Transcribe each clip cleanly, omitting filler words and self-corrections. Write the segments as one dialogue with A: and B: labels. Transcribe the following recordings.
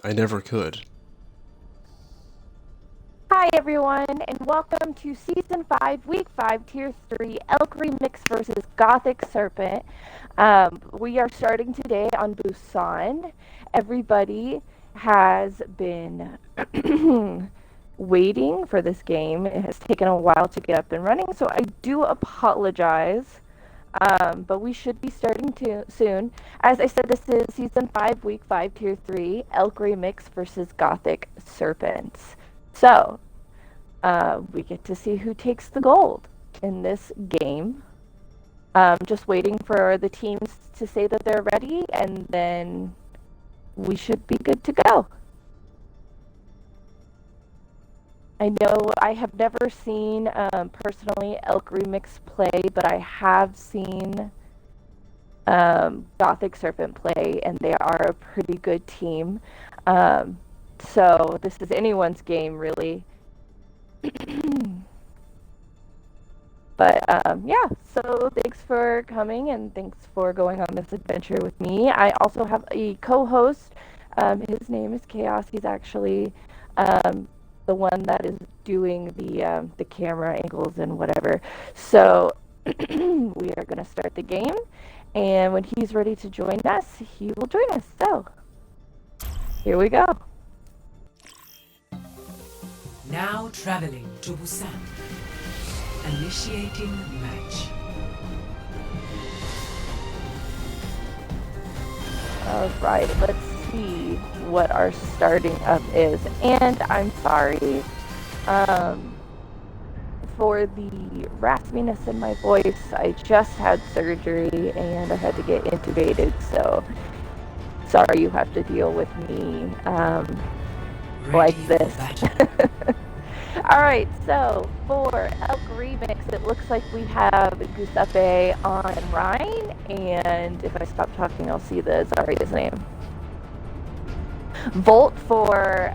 A: I never could.
B: Hi everyone, and welcome to Season 5, Week 5, Tier 3, Elk Remix versus Gothic Serpent. We are starting today on Busan. Everybody has been waiting for this game. It has taken a while to get up and running, so I do apologize. But we should be starting soon. As I said, this is Season 5, Week 5, Tier 3, Elk Remix versus Gothic Serpents. So, we get to see who takes the gold in this game. Just waiting for the teams to say that they're ready, and then we should be good to go. I know I have never seen, personally, Elk Remix play, but I have seen Gothic Serpent play, and they are a pretty good team. So this is anyone's game, really. But yeah, so thanks for coming and thanks for going on this adventure with me. I also have a co-host. His name is Chaos. He's actually the one that is doing the camera angles and whatever. So we are going to start the game, and when he's ready to join us, he will join us. So here we go.
C: Now traveling to Busan. Initiating match.
B: Alright, let's see what our starting up is. And I'm sorry for the raspiness in my voice. I just had surgery and I had to get intubated, so sorry you have to deal with me like this. Alright, so for Elk Remix, it looks like we have Giuseppe on Rhine, and if I stop talking, I'll see the Zarya's name. Volt for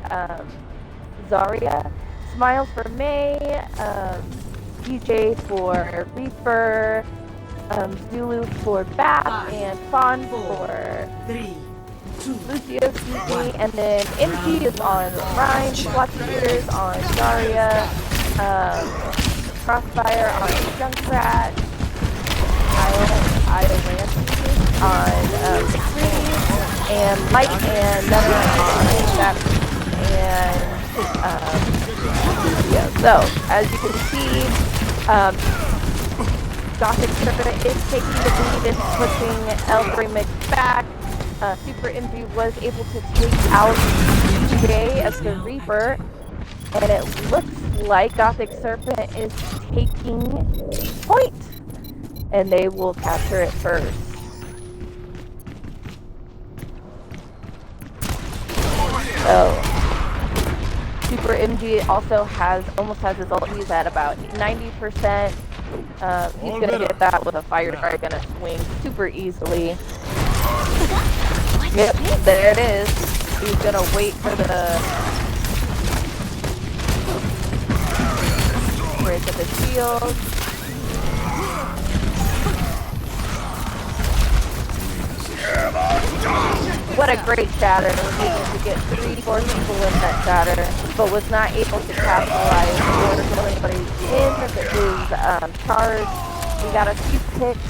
B: Zarya, Smiles for May, DJ for Reaper, Zulu for Bat, and Fawn for Lucio Suzy, and then MG is on Rhyme, Watcher is on Zarya, Crossfire on Junkrat, IOWL on Free, and Light and Never on that, and yeah. So, as you can see, Gothic Serpent is taking the lead and pushing Elk Remix back. Super Envy was able to take out DJ as the Reaper, and it looks like Gothic Serpent is taking point, and they will capture it first. So Super MG also almost has his ult. He's at about 90%. He's gonna get that with a fire dragon and swing super easily. Yep, there it is. He's gonna wait for the break of the shield. What a great shatter. Was able to get 3-4 people in that shatter, but was not able to capitalize or kill anybody in his charge. We got a few picks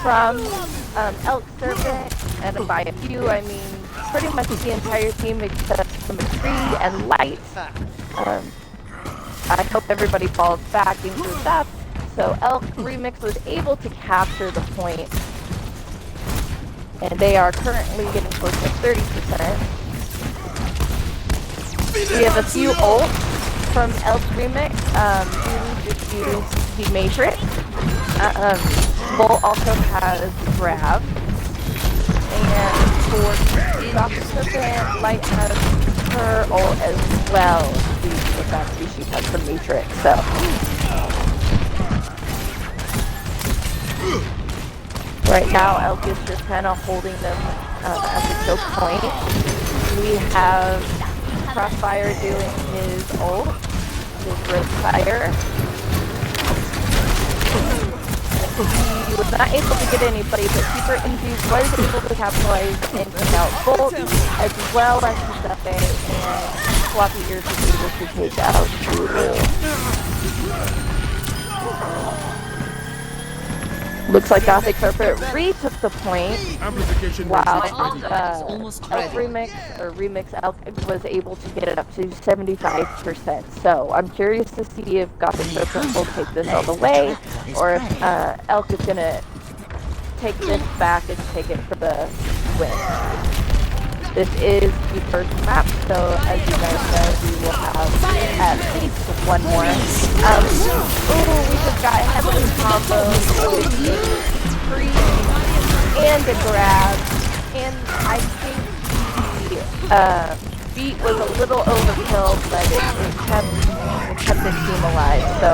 B: from Elk Serpent, and by a few I mean pretty much the entire team except for McCree and Light. I hope everybody falls back into that. So Elk Remix was able to capture the point, and they are currently getting close to 30%. We have a few ults from Elk Remix. Just use the Matrix. Bull also has Grab. And for Gothic Serpent, Light has her ult as well. The fact that she has the Matrix. So right now, Elk is just kind of holding them at the choke point. We have Crossfire doing his ult, his Red Fire. He was not able to get anybody, but Super Indy was able to capitalize and take out Bolt, as well as Giuseppe, and Floppy Ears was able to take out Zulu. Looks like Gothic Serpent retook the point, while Elk Remix Elk was able to get it up to 75%. So I'm curious to see if Gothic Serpent will take this all the way, or if Elk is going to take this back and take it for the win. This is the first map, so as you guys know, we will have at least one more. We just got heavily combos with a freeze and a grab, and I think the beat was a little overkill, but it kept the team alive. So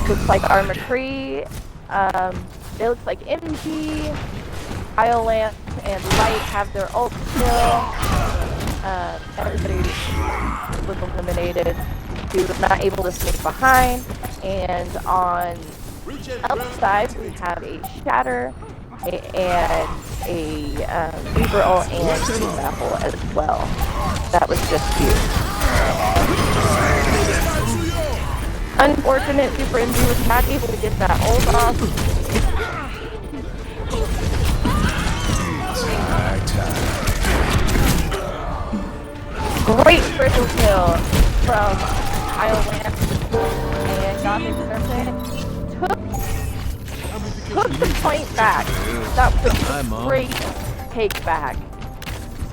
B: looks like our McCree, it looks like MG, IOWL and Light have their ult still. Everybody was eliminated. He was not able to sneak behind. And on Elk's side, we have a Shatter and a Reaper ult and Team Apple as well. That was just cute. Unfortunate, Super Indy was not able to get that ult off. Great triple kill from IOWL and Gothic Serpent took the point back. That was a great take back.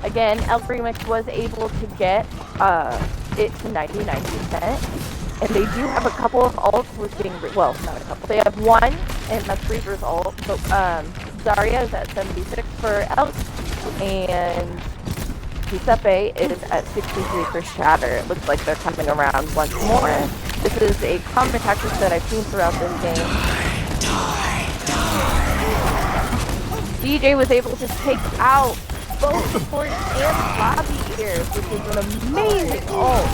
B: Again, Elk Remix was able to get it to 99%. And they do have a couple of ults which being, well, not a couple. They have one, and that's Reaper's ult. But Zarya is at 76 for Elk, and Giuseppe is at 63 for Shatter. It looks like they're coming around once more. This is a common tactic that I've seen throughout this game. DJ was able to take out both Support and Lobby Ears, which is an amazing ult.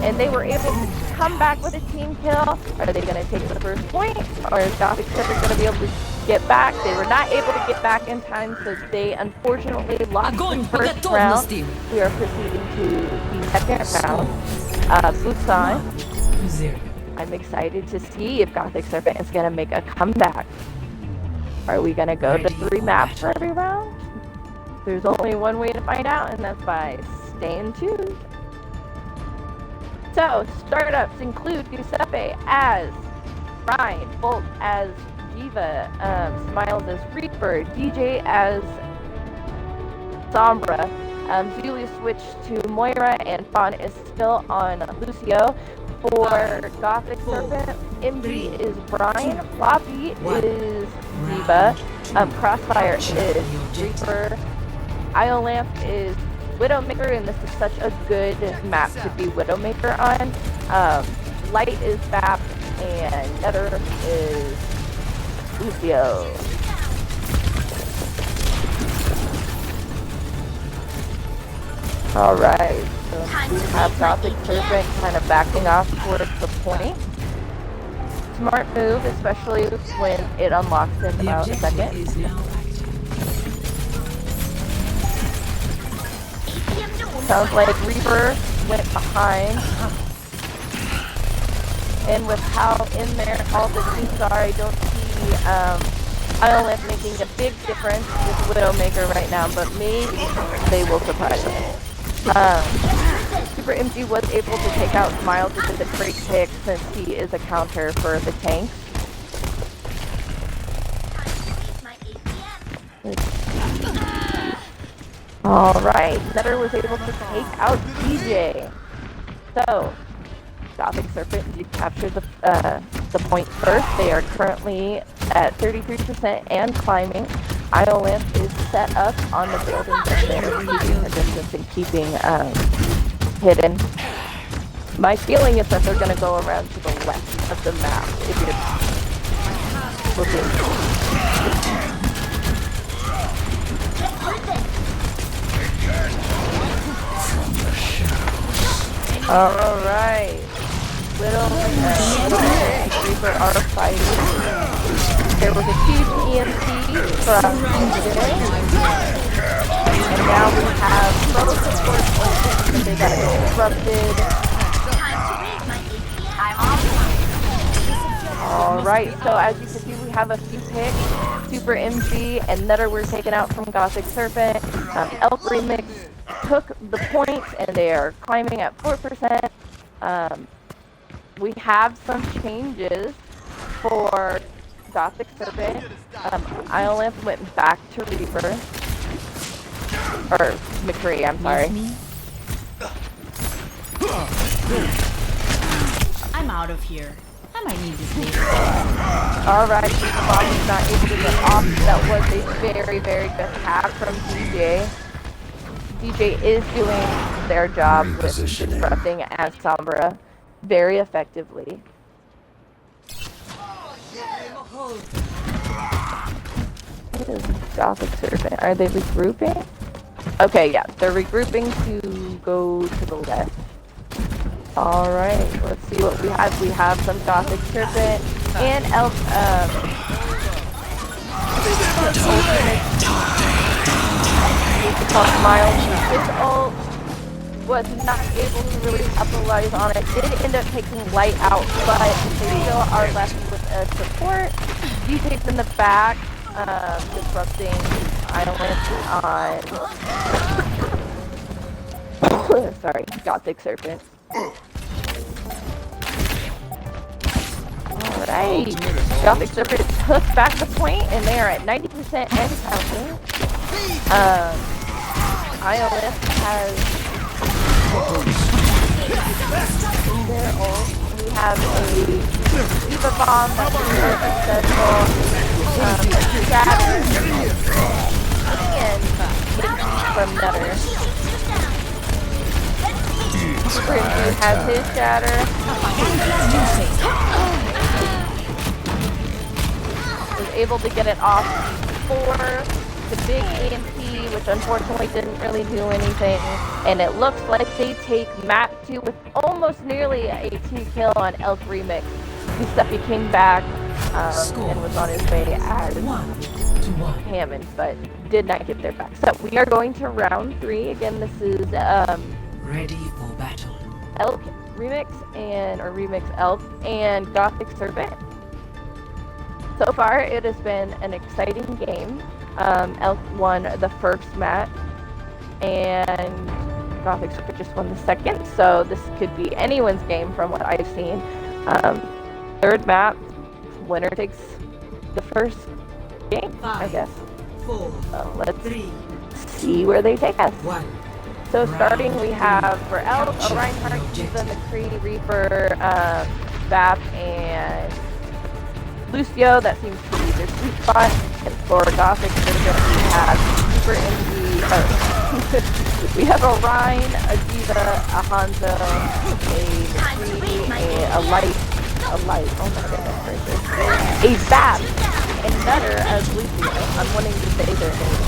B: And they were able to come back with a team kill. Are they going to take the first point? Or is Gothic Serpent going to be able to get back? They were not able to get back in time, so they unfortunately lost the first round. We are proceeding to the second round. Busan. I'm excited to see if Gothic Serpent is going to make a comeback. Are we going to go to 3 maps for every round? There's only one way to find out, and that's by staying tuned. So, startups include Giuseppe as Ryan, Bolt as Diva, Smiles as Reaper, DJ as Sombra, Julia switched to Moira, and Fawn is still on Lucio. For Gothic Serpent, MG is Brian, Floppy is Diva, Crossfire is Reaper, IOWL is Widowmaker, and this is such a good map to be Widowmaker on. Light is Bap, and Nether is Lucio. Alright, so we have Gothic Serpent kind of backing off towards the point. Smart move, especially when it unlocks in about a second. Sounds like Reaper went behind. And with how in there all the teams are, I don't see IOWL making a big difference with Widowmaker right now, but maybe they will surprise us. Super MG was able to take out Smiles, which is a great pick since he is a counter for the tank. Alright, Nether was able to take out DJ. So, Gothic Serpent did capture the point first. They are currently at 33% and climbing. IOWL is set up on the building that they're keeping her distance and keeping hidden. My feeling is that they're going to go around to the left of the map if you're looking. Alright. middle, Reaper are fighting. There was a huge EMP from DJ. And now we have both support ultimately they got disrupted. Alright, so as you can see, we have a few picks. Super MG and Nutter were taken out from Gothic Serpent. Elk Remix took the points and they are climbing at 4%. We have some changes for Gothic Serpent. IOWL went back to Reaper. Or McCree, I'm sorry.
A: I'm out of here. I might need this later.
B: Alright, the bomb was not able to get off. That was a very, very good hack from DJ. DJ is doing their job with disrupting as Sombra very effectively. What is Gothic Serpent? Are they regrouping? Okay, yeah, they're regrouping to go to the left. Alright, let's see what we have. We have some Gothic Serpent and Elk, Miles. His ult was not able to really capitalize on it. Did end up taking Light out, but they still are left with a support. DJ's in the back, disrupting Island on sorry, Gothic Serpent. Alright, Gothic Serpent took back the point and they are at 90% and counting. IOWL has their ult. We have a Diva Bomb that was very successful. Shatter and from Nutter. Grimby has his shatter. Was able to get it off before the big EMP, which unfortunately didn't really do anything. And it looks like they take map 2 with almost nearly a 2-kill on Elk Remix. Giuseppe came back and was on his way as Hammond, but did not get there back. So we are going to round 3. Again, this is
C: Ready for battle.
B: Elk Remix or Remix Elk and Gothic Serpent. So far, it has been an exciting game. Elk won the first match, and Gothic Serpent just won the second. So this could be anyone's game from what I've seen. Third map, winner takes the first game, I guess.
C: 4,
B: So let's
C: 3,
B: see where they take us.
C: 1.
B: So starting, we have for Elk, a Reinhardt, Diva, McCree, Reaper, Bap, and Lucio. That seems to be their sweet spot. And for Gothic Serpent, we have Super MG. We have a Rhine, a Diva, a Hanzo, a McCree, a Light. Oh my goodness gracious. A Bap, and Nutter as Lucio. I'm wanting to say their name.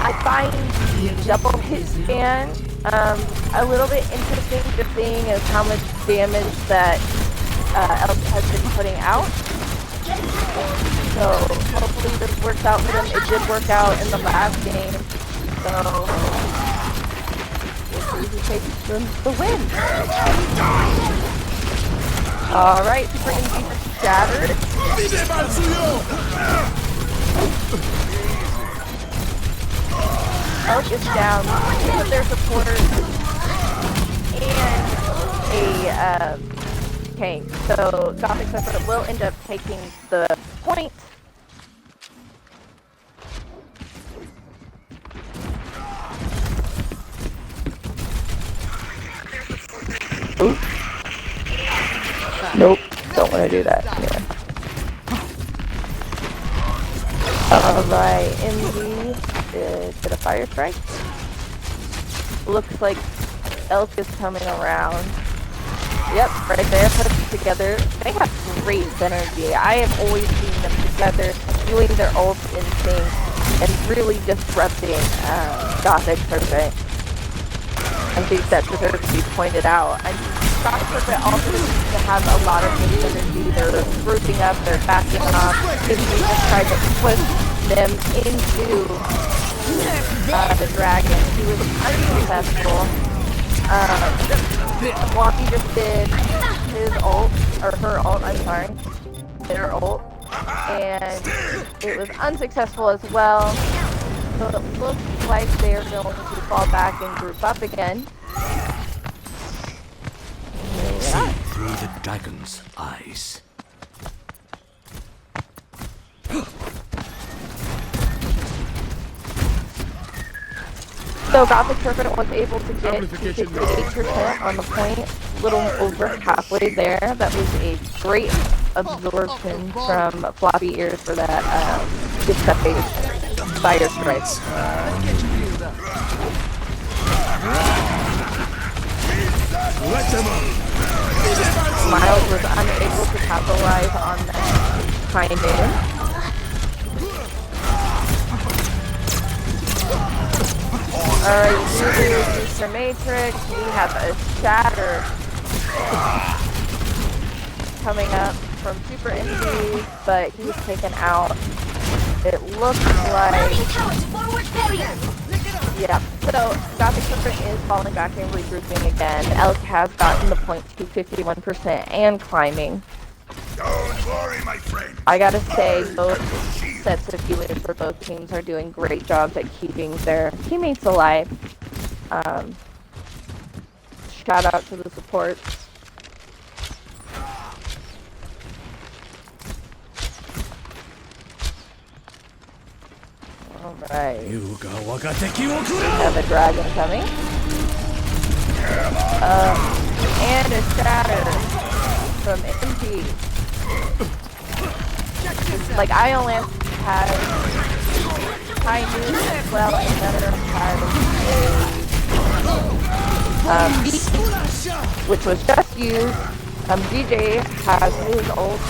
B: I find double hit scan a little bit interesting, just seeing as how much damage that Elk has been putting out. So hopefully this works out for them. It did work out in the last game. So we'll see who takes the win. Alright, Super MG shattered. Elk is down two of their supporters and a tank. So Gothic Serpent will end up taking the point. Ooh. Nope, don't want to do that. Yeah. Alright, MG did a fire strike. Looks like Elk is coming around. Yep, right there, put it together. They have great synergy. I have always seen them together, doing their ults in sync, and really disrupting Gothic Serpent. I think that deserves to be pointed out. Gothic Serpent also seems to have a lot of mixed energy. They're grouping up, they're backing off. If we just tried to push them into the dragon, he was unsuccessful. Floppy just did his ult, or her ult, I'm sorry. Their ult. And it was unsuccessful as well. So it looks like they're going to fall back and group up again.
D: See through the dragon's eyes.
B: So Gothic Serpent was able to get to 68% on the point, a little over halfway there. That was a great absorption from Floppy Ears for that gift phase fire strike. Miles was unable to capitalize on that timing. Alright, Lulu used her Matrix. We have a Shatter coming up from Super NG, but he's taken out. It looks like... Yeah, so Gothic Serpent is falling back and regrouping again. Elk has gotten the point to 51% and climbing.
E: Don't worry, my friend.
B: I gotta say, both sets of healers for both teams are doing great jobs at keeping their teammates alive. Shout out to the supports. Alright. We have a dragon coming. And a Shatter from MP. Like IOWL has high news as well, and another has a beat, which was just used. DJ has his ult,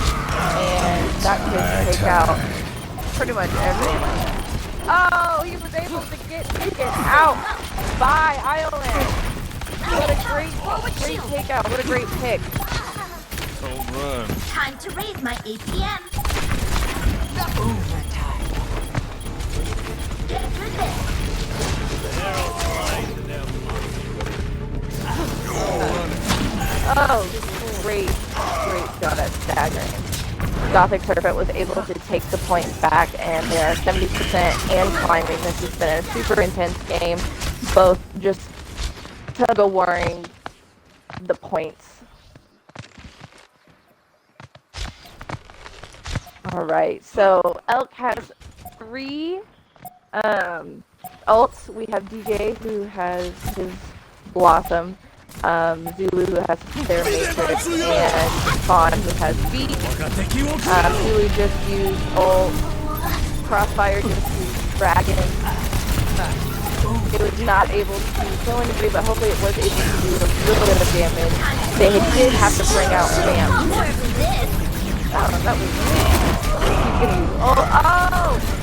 B: and that could take out pretty much everyone. Oh, he was able to get taken out by IOWL. What a great takeout! What a great pick.
F: Time to raise my APM.
C: Overtime.
F: Get through this.
B: Oh, great shot at staggering. Gothic Serpent was able to take the point back, and they are 70% and climbing. This has been a super intense game. Both just tug-of-warring the points. Alright, so Elk has 3 ults. We have DJ, who has his Blossom, Zulu, who has their Matrix, and Fawn, who has Beat. Zulu just used ult. Crossfire just used Dragon. It was not able to kill anybody, but hopefully it was able to do a little bit of damage. They did have to bring out Sam. That was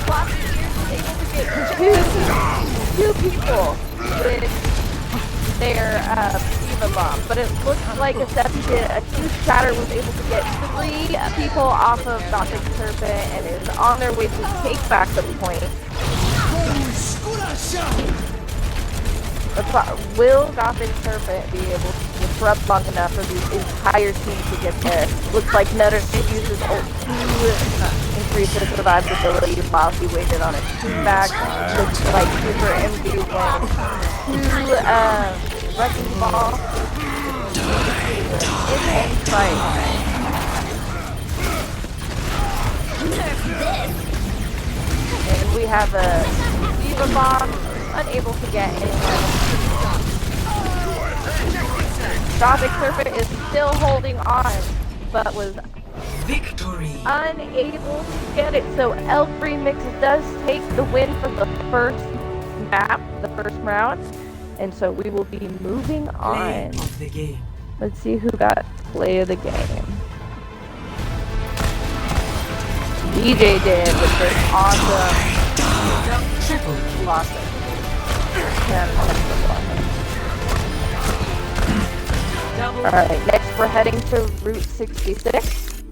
B: Floppy Ears was able to get two people with their Diva Bomb, but it looked like a 2 Shatter was able to get 3 people off of Gothic Serpent and is on their way to take back the point. Will Gothic Serpent be able to disrupt long enough for the entire team to get there? Looks like Nutter uses ult to increase his survivability while he waited on his team back. Looks like Super MD went to Wrecking Ball. Intense fight. And we have a Diva Bomb, unable to get anyone. Gothic Serpent is still holding on, but was
C: Victory.
B: unable to get it. So Elk Remix does take the win for the first map, the first round. And so we will be moving
C: Play
B: on.
C: of the game.
B: Let's see who got play of the game. DJ did with this awesome
C: Triple.
B: blossom.
C: Double
B: Alright, next we're heading to Route 66.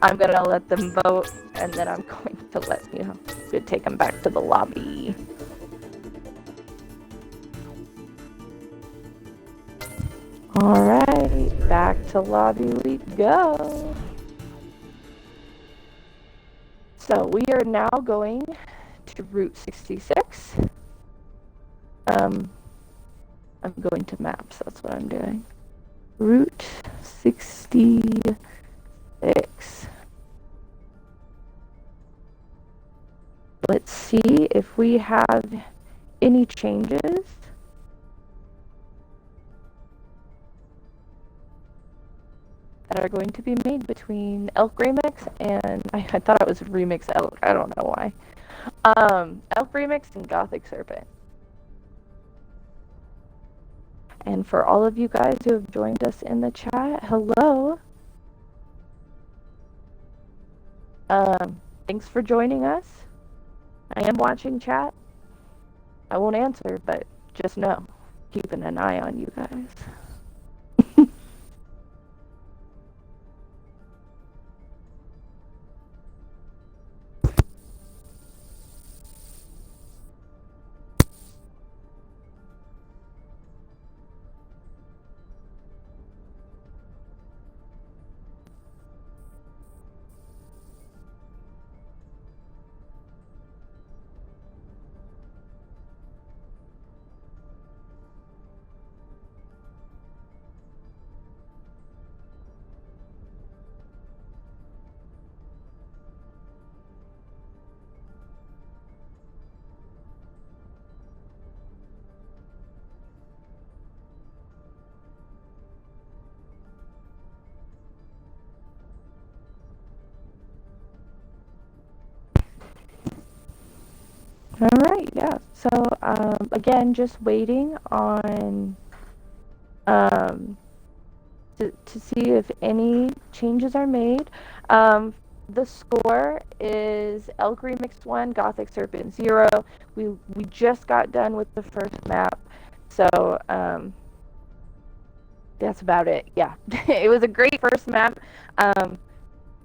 B: I'm gonna let them vote, and then I'm going to take them back to the lobby. Alright, back to lobby we go. So we are now going to Route 66. I'm going to maps, that's what I'm doing. Route 66. Let's see if we have any changes. That are going to be made between Elk Remix and I thought it was Remix Elk, I don't know why. Elk Remix and Gothic Serpent. And for all of you guys who have joined us in the chat, hello. Thanks for joining us. I am watching chat. I won't answer, but just know, keeping an eye on you guys. Alright, yeah. So, again, just waiting on, to see if any changes are made. The score is Elk Remix 1, Gothic Serpent 0. We just got done with the first map, so, that's about it. Yeah, it was a great first map.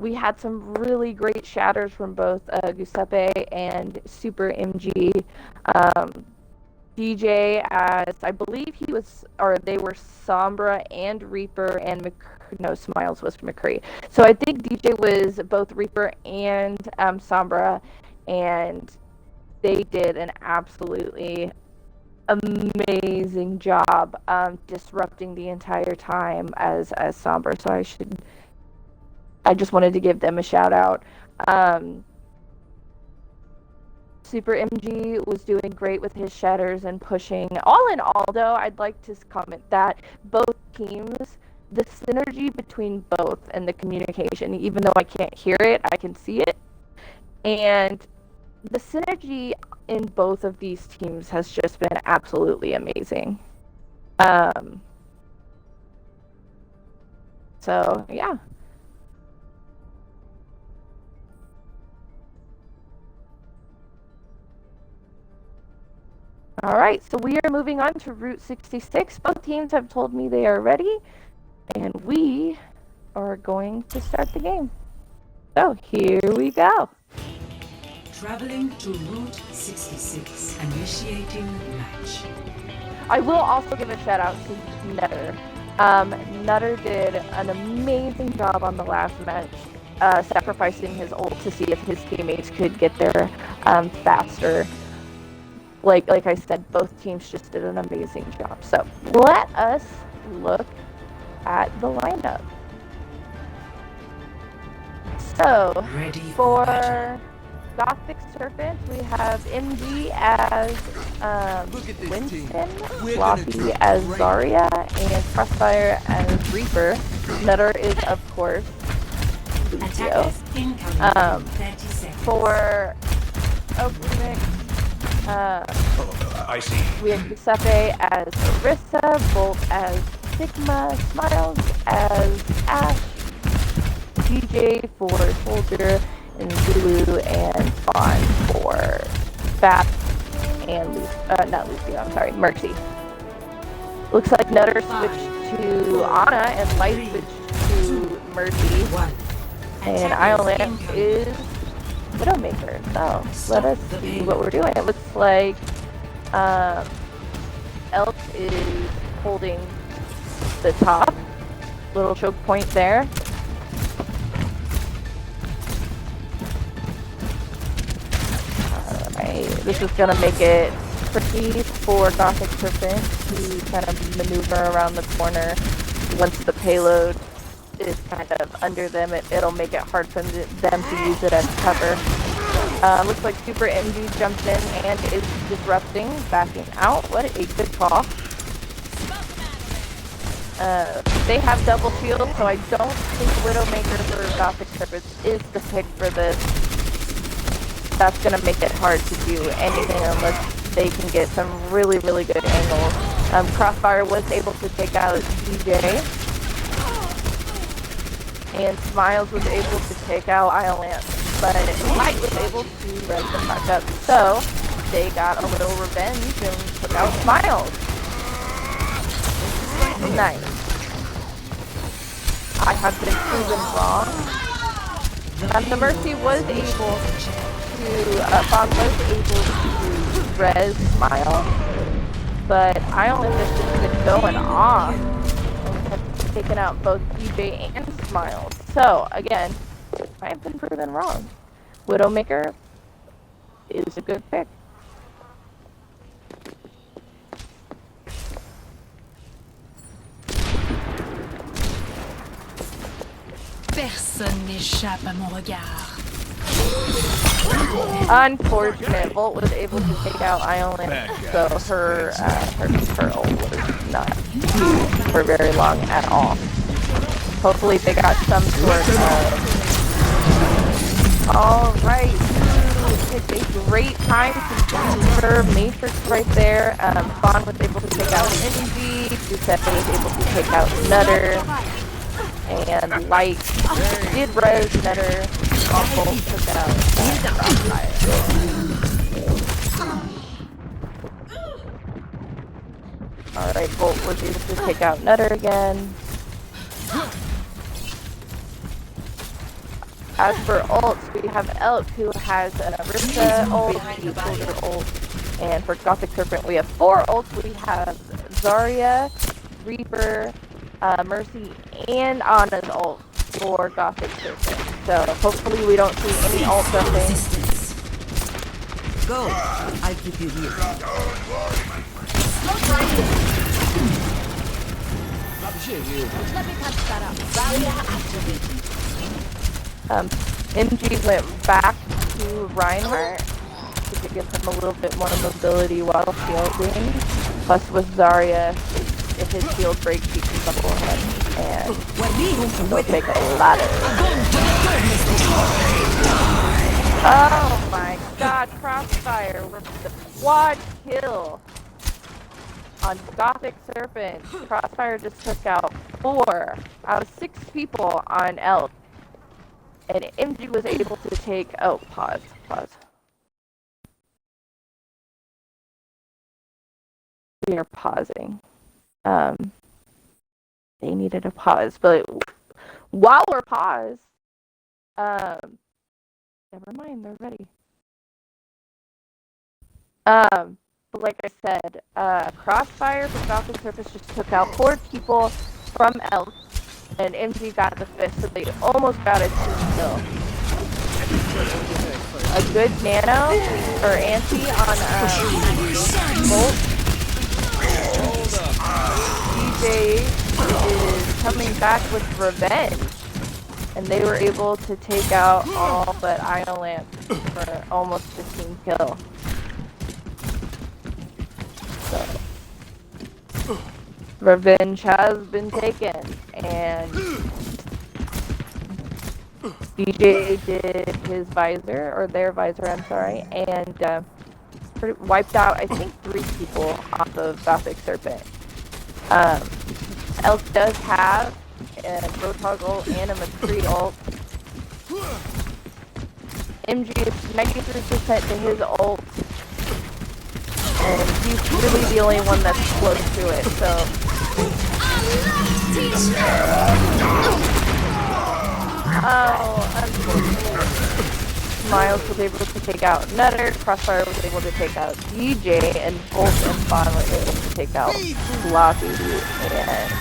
B: We had some really great shatters from both Giuseppe and Super MG. DJ as, I believe he was, or they were Sombra and Reaper, and no, Smiles was McCree. So I think DJ was both Reaper and Sombra, and they did an absolutely amazing job disrupting the entire time as Sombra. So I just wanted to give them a shout out. Super MG was doing great with his shatters and pushing. All in all, though, I'd like to comment that both teams, the synergy between both and the communication, even though I can't hear it, I can see it. And the synergy in both of these teams has just been absolutely amazing. So, yeah. All right, so we are moving on to Route 66. Both teams have told me they are ready, and we are going to start the game. So here we go.
C: Traveling to Route 66. Initiating match.
B: I will also give a shout out to Nutter. Nutter did an amazing job on the last match, sacrificing his ult to see if his teammates could get there faster. Like I said, both teams just did an amazing job. So let us look at the lineup. So
C: Ready
B: for
C: battle.
B: Gothic Serpents, we have MG as Winston, Floppy as Zarya, and Crossfire as Reaper. Nutter is, of course, Lucio.
C: Attackers incoming. 30 seconds.
B: For Elk Remix,
E: I see.
B: we have Giuseppe as Orisa, Bolt as Sigma, Smiles as Ash, DJ for Soldier, and Zulu and Fawn for Bat and not Lucio, I'm sorry, Mercy. Looks like Nutter switched to Ana, and Light switched to Mercy. And IOWL is Widowmaker. So let us see what we're doing. It looks like Elk is holding the top. Little choke point there. Alright, this is gonna make it tricky for Gothic Serpent to kind of maneuver around the corner. Once the payload is kind of under them, it'll make it hard for them to use it as cover. Looks like Super MG jumped in and is disrupting, backing out. What a good call. They have double shield, so I don't think Widowmaker for Gothic Serpents is the pick for this. That's going to make it hard to do anything unless they can get some really, really good angles. Crossfire was able to take out DJ. And Smiles was able to take out IOWL. But Light was able to res them back up. So they got a little revenge and took out Smiles. Nice. I have been proven wrong. The Mercy was able to, Fog was able to res Smile, but IOWL just been going off and have taken out both DJ and Smiles. So again, I have been proven wrong. Widowmaker is a good pick.
A: Personne n'échappe à mon regard.
B: Unfortunate. Volt was able to take out IOWL, so her ult was not used for very long at all. Hopefully they got some sort of... Alright. It's a great time to serve Matrix right there. Fawn was able to take out Envy. Giuseppe was able to take out Nutter. And Light did res Nutter. Awful took out Alright, Volt was able to take out Nutter again. As for ults, we have Elk, who has an Arista ult, Soldier ult, and for Gothic Serpent we have 4 ults. We have Zarya, Reaper, Mercy, and Ana's ult for Gothic Serpent. So hopefully we don't see any ult jumping.
G: Go! I'll keep you here.
F: Let me touch that up. Barrier activated.
B: MG went back to Reinhardt to give him a little bit more mobility while shielding. Plus with Zarya, if his shield breaks, he can double him, and he'll take a lot of... Oh my god, Crossfire with the quad kill on Gothic Serpent. Crossfire just took out 4 out of 6 people on Elk. And MG was able to take... Oh, pause. We are pausing. They needed a pause, but while we're paused, never mind, they're ready. But like I said, Crossfire for Gothic Surface just took out 4 people from Elk. And MG got the 5th, so they almost got a 2 kill. A good nano or anti on Volt. DJ is coming back with revenge, and they were able to take out all but IOWL for almost 15 kills. So. Revenge has been taken, and DJ did his visor, or their visor, I'm sorry, and wiped out, I think, 3 people off of Gothic Serpent. Elk does have a Roadhog ult and a McCree ult. MG is 93% to his ult, and he's really the only one that's close to it, so Oh, unfortunately. Miles was able to take out Nutter, Crossfire was able to take out DJ, and Bolt and Fawn were able to take out Floppy and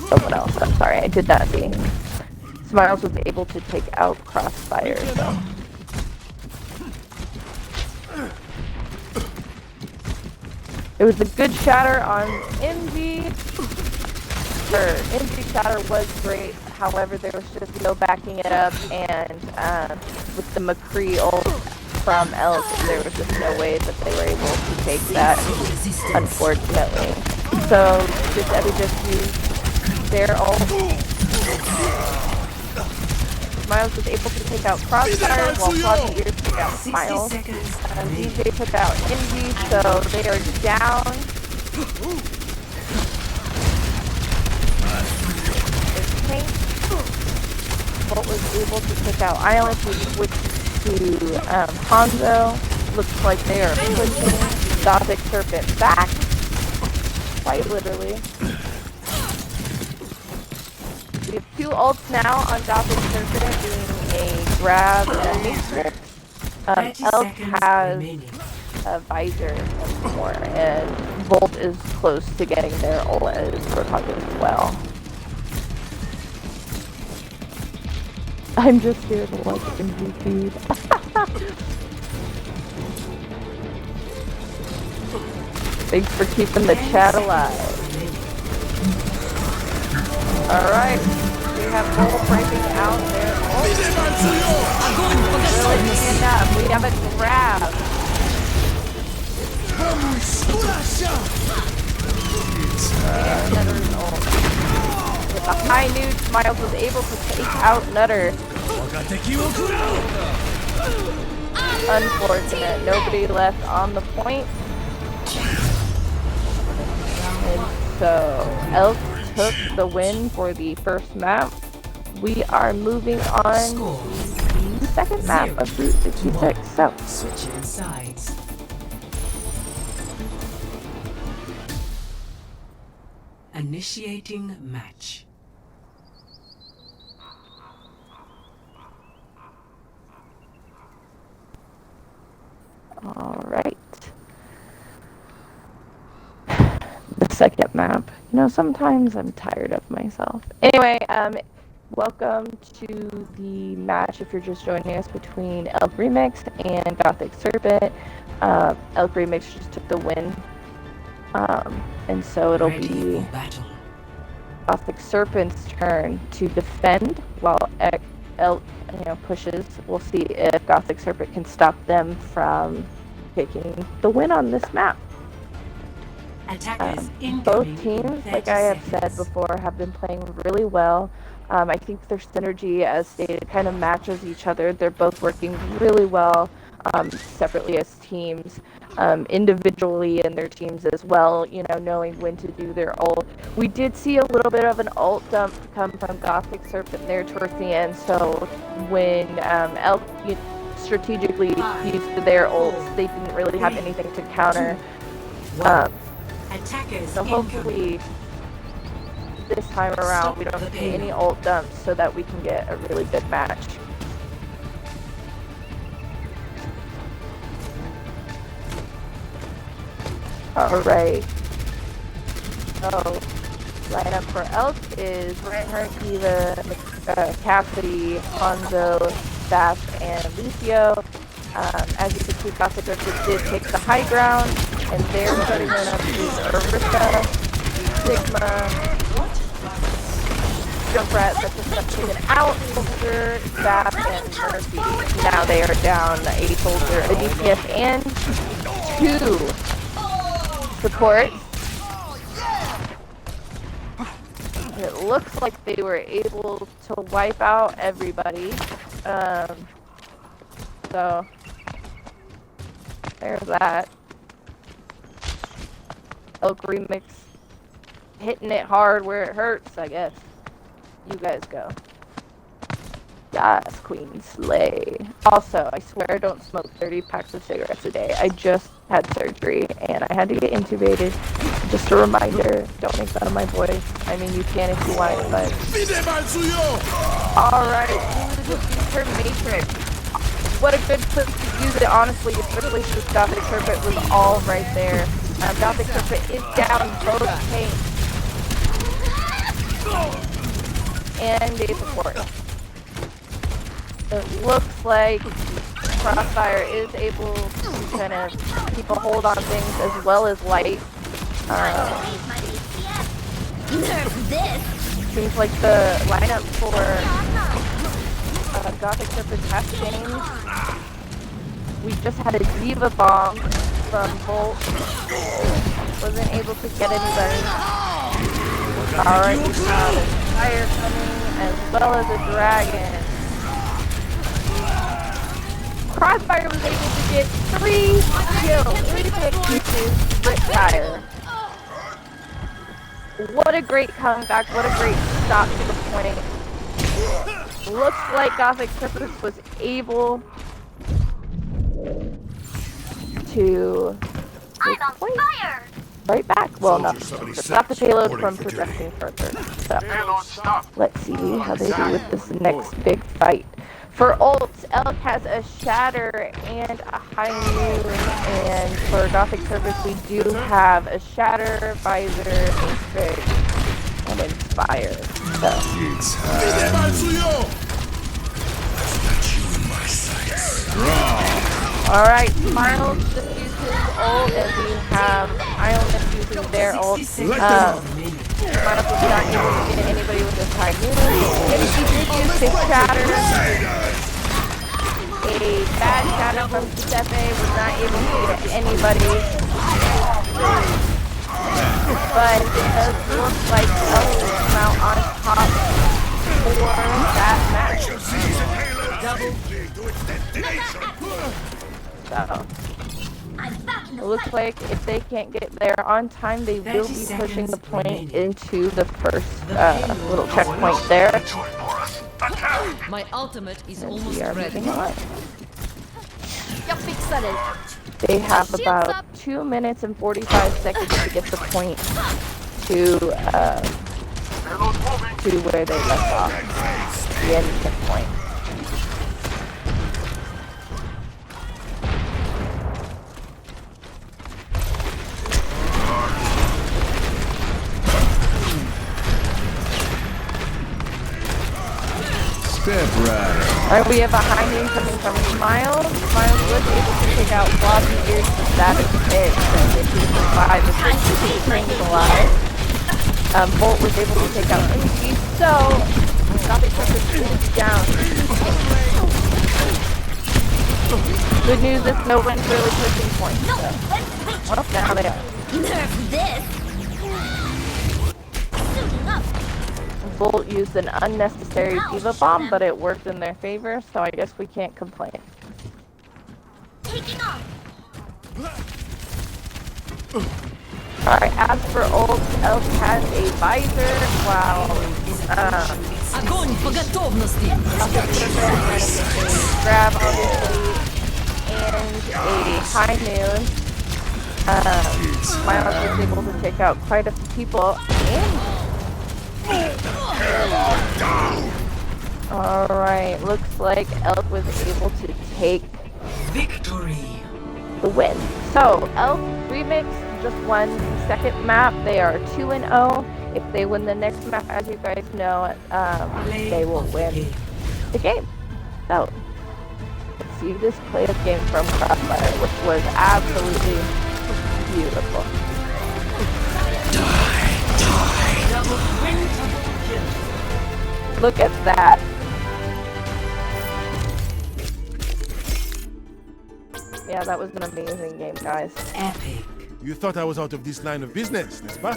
B: someone else. I'm sorry, I did not see. Smiles was able to take out Crossfire, so. It was a good shatter on MG. MG shatter was great, however there was just no backing it up, and with the McCree ult from Elk, there was just no way that they were able to take that, unfortunately. So just used their ult. Miles was able to take out Crossfire while Floppy Ears took out Miles. DJ took out Envy, so they are down. There's Tank. Bolt was able to take out Island, who switched to Hanzo. Looks like they are pushing Gothic Serpent back. Quite literally. We have 2 ults now on Gothic Serpent doing a grab and a matrix. Elk has a visor once more, and Bolt is close to getting their ult as Rotok as well. I'm just here to watch MVP feed. Thanks for keeping the chat alive. Alright, we have Bolt breaking out there. Enough. We have a grab. Nutter's ult. With the high nuke, Miles was able to take out Nutter. Unfortunate. Nobody left on the point. And so, Elk took the win for the first map. We are moving on to the second map of Route 66. So,
C: Switching sides. Initiating match.
B: alright. The second map. You know, sometimes I'm tired of myself. Anyway, welcome to the match, if you're just joining us, between Elk Remix and Gothic Serpent. Elk Remix just took the win. And so it'll be Gothic Serpent's turn to defend while Elk pushes. We'll see if Gothic Serpent can stop them from taking the win on this map. Both teams, like I have said before, have been playing really well. I think their synergy, as stated, kind of matches each other. They're both working really well separately as teams, individually in their teams as well, knowing when to do their ult. We did see a little bit of an ult dump come from Gothic Serpent there towards the end, so when Elk strategically used their ults, they didn't really have anything to counter. So hopefully this time around we don't see any ult dumps so that we can get a really good match. Alright. So lineup for Elk is Reinhardt, Kiva, Cassidy, Hanzo, Staff, and Lucio. As you can see, Gothic Serpent did take the high ground, and they're starting lineup is Arista, Sigma, Junkrat, that's just stuff taken out, Soldier, Staff, and Murphy. Now they are down a Soldier, a DPS, and 2 support. And it looks like they were able to wipe out everybody. So there's that. Elk Remix hitting it hard where it hurts, I guess. You guys go. Yes, Queen Slay. Also, I swear I don't smoke 30 packs of cigarettes a day. I just had surgery and I had to get intubated. Just a reminder, don't make fun of my voice. I mean, you can if you want, but... Alright, her Matrix. What a good place to use it, honestly, especially since Gothic Serpent was all right there. Gothic Serpent is down both tanks. And a support. It looks like Crossfire is able to kind of keep a hold on things as well as Light. Seems like the lineup for Gothic Serpent has changed. We just had a Diva Bomb from Volt. Wasn't able to get anybody. Alright, we have a Fire coming as well as a Dragon. Crossfire was able to get 3 kills, 3 picks, Spitfire. What a great comeback, what a great stop to the point. Looks like Gothic Serpent was able to take point right back. Well, no, stop the payload from progressing further. So, let's see how they do with this next big fight. For ults, Elk has a Shatter and a High Noon, and for Gothic Serpent we do have a Shatter, Visor, Matrix, and Inspire. So. Alright, Miles just used his ult, and we have IOWL using their ult. Miles was not able to get anybody with his High Noon. And he did use his Shatter. A bad Shatter from Giuseppe was not able to get anybody. But it does look like Elk will come out on top for that match. So, it looks like if they can't get there on time, they will be pushing the point into the first little checkpoint there.
F: My ultimate is
B: And
F: almost
B: we are
F: ready.
B: moving on. They have about 2 minutes and 45 seconds to get the point to where they left off, the end checkpoint. Alright, we have a High Noon coming from Miles. Miles was able to take out Floppy Ears, but that is it. So if he survives, he remains alive. Bolt was able to take out Inky, so Gothic Serpent is down. Good news is no one's really pushing points. So. Well, now they are. Bolt used an unnecessary Diva Bomb, but it worked in their favor, so I guess we can't complain. Alright, as for ult, Elk has a Visor, while,
F: Огонь по готовности!
B: Grab, obviously, and a High Noon. Miles was able to take out quite a few people, and alright, looks like Elk was able to take
C: Victory.
B: the win. So, Elk Remix just won the second map. They are 2-0. If they win the next map, as you guys know, they will win the game. So, let's see this play of game from Crossfire, which was absolutely beautiful. Look at that. Yeah, that was an amazing game, guys.
C: Epic.
H: You thought I was out of this line of business, n'est-ce pas?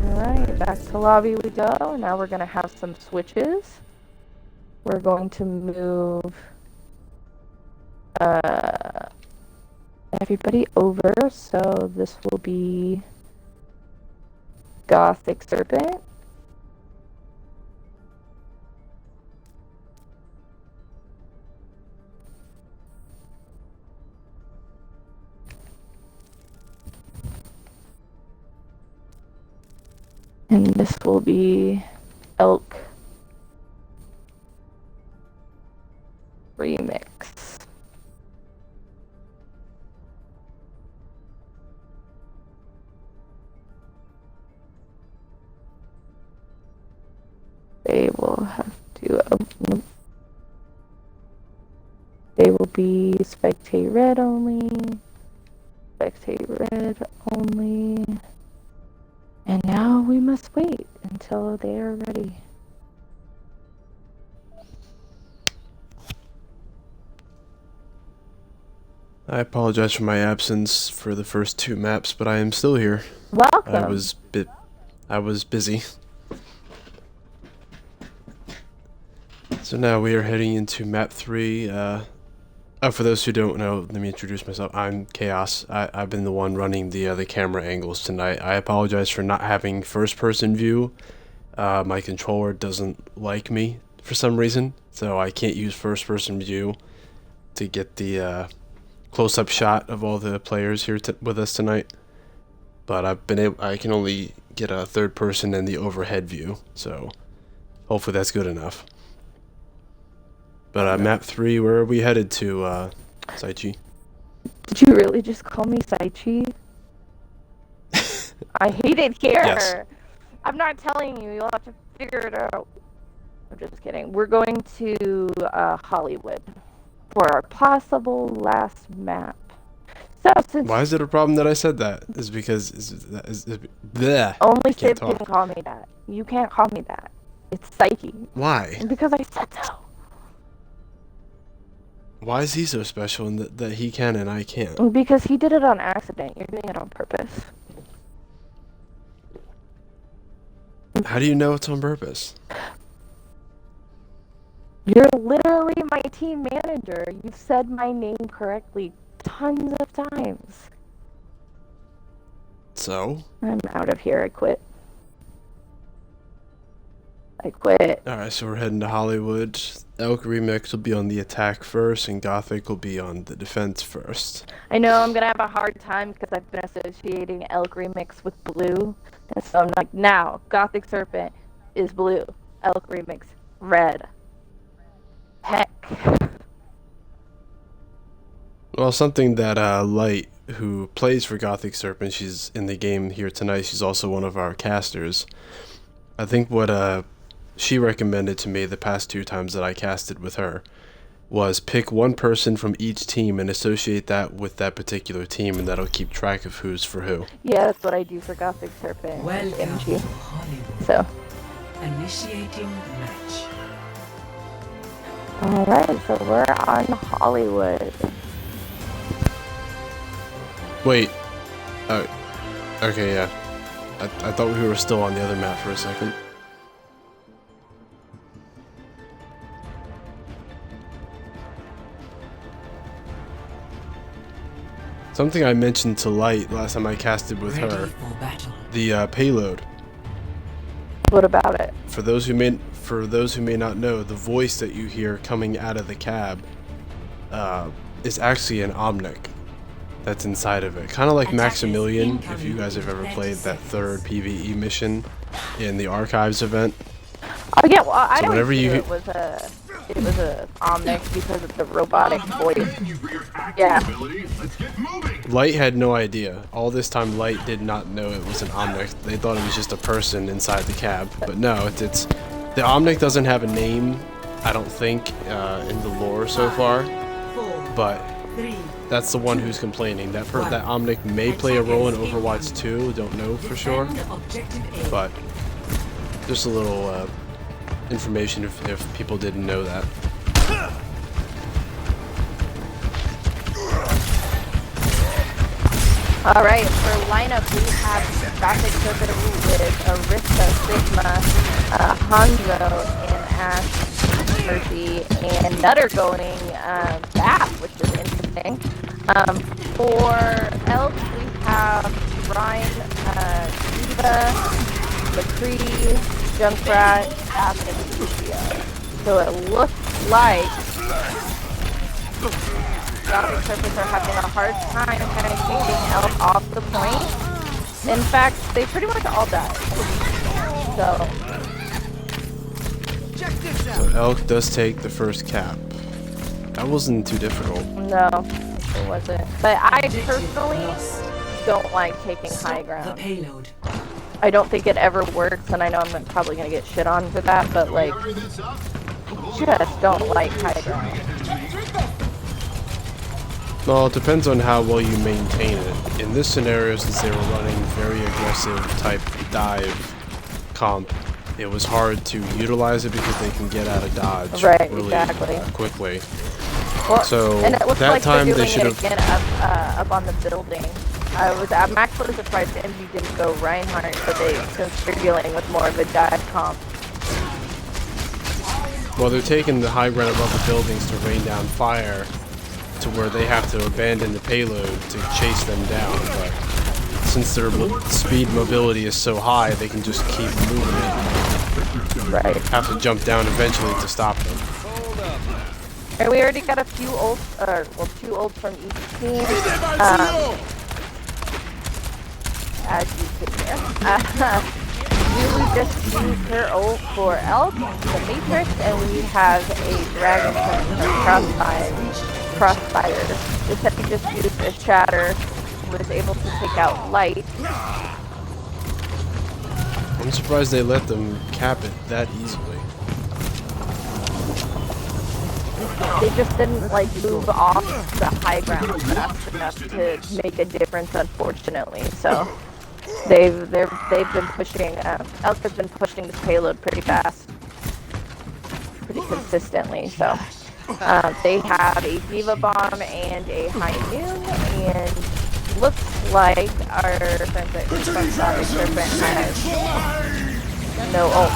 B: Alright, back to lobby we go. Now we're going to have some switches. We're going to move everybody over, so this will be Gothic Serpent. And this will be Elk Remix. They will have to. They will be spectate red only. Spectate red only. And now we must wait until they are ready.
I: I apologize for my absence for the first 2 maps, but I am still here.
B: Welcome.
I: I was busy. So now we are heading into map 3. For those who don't know, let me introduce myself. I'm Chaos. I've been the one running the camera angles tonight. I apologize for not having first-person view. My controller doesn't like me for some reason, so I can't use first-person view to get the close-up shot of all the players here with us tonight. But I can only get a third person and the overhead view, so hopefully that's good enough. But map 3, where are we headed to, Saichi?
B: Did you really just call me Saichi? I hate it here.
I: Yes.
B: I'm not telling you. You'll have to figure it out. I'm just kidding. We're going to Hollywood for our possible last map. So since
I: Why is it a problem that I said that? Is because bleh.
B: only
I: Can't
B: Sid can
I: talk.
B: call me that. You can't call me that. It's Psyche.
I: Why?
B: Because I said so.
I: Why is he so special and that he can and I can't?
B: Because he did it on accident. You're doing it on purpose.
I: How do you know it's on purpose?
B: You're literally my team manager. You've said my name correctly tons of times.
I: So?
B: I'm out of here. I quit.
I: Alright, so we're heading to Hollywood. Elk Remix will be on the attack first, and Gothic will be on the defense first.
B: I know I'm gonna have a hard time because I've been associating Elk Remix with blue. And so I'm like, now, Gothic Serpent is blue. Elk Remix, red. Heck.
I: Well, something that Light, who plays for Gothic Serpent, she's in the game here tonight, she's also one of our casters. I think what she recommended to me the past 2 times that I casted with her was pick one person from each team and associate that with that particular team, and that'll keep track of who's for who.
B: Yeah, that's what I do for Gothic Serpent.
C: Welcome to
B: MG.
C: Hollywood.
B: So,
C: Initiating match.
B: alright, so we're on Hollywood.
I: Wait. Oh. Okay, yeah. I thought we were still on the other map for a second. Something I mentioned to Light last time I casted with
C: Ready
I: her,
C: for battle.
I: the payload.
B: What about it?
I: For those who may not know, the voice that you hear coming out of the cab is actually an Omnic that's inside of it. Kind of like Maximilian, if you guys have ever played that 3rd PvE mission in the Archives event.
B: Oh yeah, well, I
I: So
B: always
I: whenever
B: knew
I: you-
B: it was a Omnic because of the robotic voice.
E: You for your acting
B: Yeah.
E: ability. Let's get moving.
I: Light had no idea. All this time, Light did not know it was an Omnic. They thought it was just a person inside the cab. But no, it's the Omnic doesn't have a name, I don't think, in the lore so far.
C: 4,
I: But
C: 3,
I: that's the one who's complaining. That Omnic may play a role in Overwatch 2. Don't know for sure.
C: defend objective A.
I: But just a little information if people didn't know that.
B: Alright, for lineup we have Gothic Serpent with Arista, Sigma, Hanzo, and Ash, Mercy, and Nutter going back, which is interesting. For Elk we have Ryan, Diva, McCree, Junkrat, Ash, and Lucia. So it looks like Gothic Serpents are having a hard time kind of keeping Elk off the point. In fact, they pretty much all died. So
I: So Elk does take the first cap. That wasn't too difficult.
B: no, it wasn't. But I personally don't like taking high
C: The
B: ground.
C: payload.
B: I don't think it ever works, and I know I'm probably gonna get shit on for that, but like, I just don't like high ground.
I: Well, it depends on how well you maintain it. In this scenario, since they were running very aggressive type dive comp, it was hard to utilize it because they can get out of dodge
B: Right,
I: really
B: exactly.
I: quickly.
B: Well,
I: So
B: and it looks
I: that
B: like
I: time
B: they're
I: they
B: doing
I: should
B: it
I: have.
B: again up on the building. I'm actually surprised MG didn't go Reinhardt, but since they're dealing with more of a dive comp.
I: Well, they're taking the high ground above the buildings to rain down fire to where they have to abandon the payload to chase them down. But since their speed mobility is so high, they can just keep moving it.
B: Right.
I: Have to jump down eventually to stop them.
B: And we already got a few ults, well, 2 ults from each team. As you can hear. We just used her ult for Elk, the Matrix, and we have a Dragon Crossfire. This time we just used a Shatter, was able to take out Light.
I: I'm surprised they let them cap it that easily.
B: They just didn't like move off the high ground fast enough to make a difference, unfortunately. So they've been pushing. Elk has been pushing this payload pretty fast, pretty consistently. So they have a Diva Bomb and a High Noon, and looks like our friends at Gothic Serpent has no ult.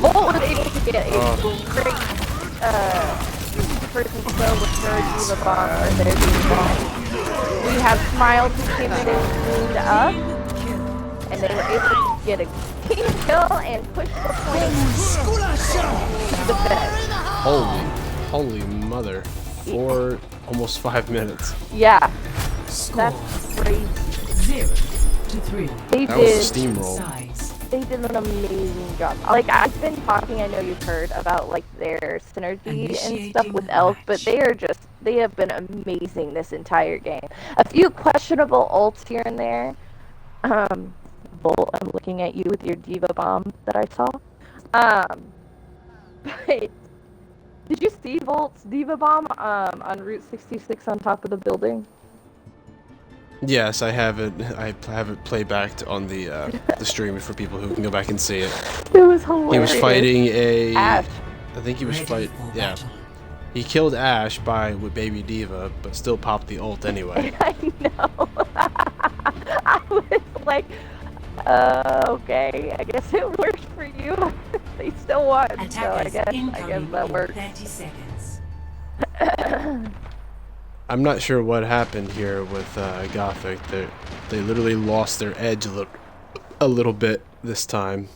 B: Bolt was able to get a great person kill with her Diva Bomb or their Diva Bomb. We have Smile who came in and cleaned up, and they were able to get a team kill and push the point to the finish.
I: Holy mother. For almost 5 minutes.
B: Yeah,
C: Score
B: that's crazy.
C: 0-3.
B: They
I: That was a
B: did.
I: steamroll.
C: Size.
B: They did an amazing job. Like, I've been talking, I know you've heard about like their synergy and stuff with Elk, but they have been amazing this entire game. A few questionable ults here and there. Bolt, I'm looking at you with your Diva Bomb that I saw. But did you see Volt's Diva Bomb on Route 66 on top of the building?
I: Yes, I have it. I have it playbacked on the stream for people who can go back and see it.
B: It was hilarious.
I: He was fighting a.
B: Ash.
I: I think he was
C: Ready
I: fighting.
C: for
I: Yeah,
C: battle.
I: he killed Ash with Baby Diva, but still popped the ult anyway.
B: I know. I was like, okay, I guess it worked for you. They still won, so I
C: Attackers
B: guess
C: incoming
B: that
C: in
B: worked.
C: 30 seconds.
I: I'm not sure what happened here with Gothic. They literally lost their edge a little bit this time.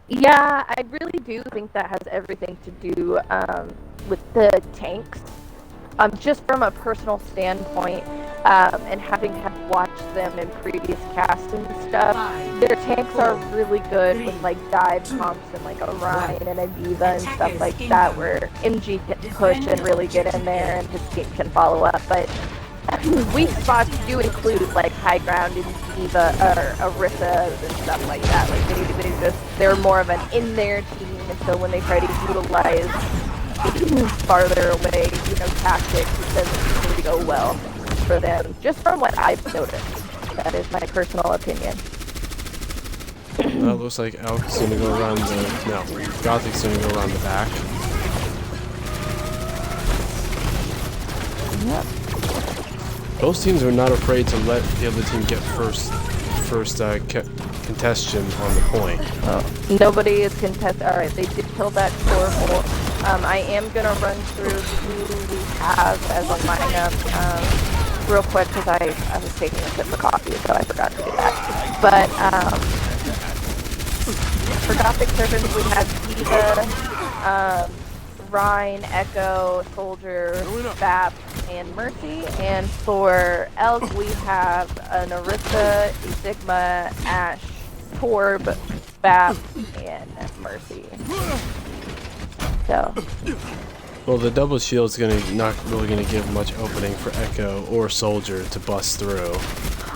B: Yeah, I really do think that has everything to do with the tanks. Just from a personal standpoint, and having watched them in previous casts and stuff, their tanks are really good with like dive comps and like a Ryan and a Diva and stuff like that, where MG can push and really get in there and his team can follow up. But weak spots do include like high ground and Diva or Orithas and stuff like that. Like they're more of an in there team, and so when they try to utilize farther away, tactics, it doesn't really go well for them, just from what I've noticed. That is my personal opinion.
I: Well, it looks like Elk's gonna go around the. No, Gothic's gonna go around the back.
B: Yep.
I: Both teams are not afraid to let the other team get first contestation on the point.
B: Nobody is contested. Alright, they did kill that core. I am going to run through who we have as a lineup real quick because I was taking a sip of coffee, so I forgot to do that. But for Gothic Serpents, we have Diva, Rhine, Echo, Soldier, Bap, and Mercy. And for Elk, we have an Orisa, a Sigma, Ash, Torb, Bap, and Mercy. So,
I: Well, the double shield's not really gonna give much opening for Echo or Soldier to bust through.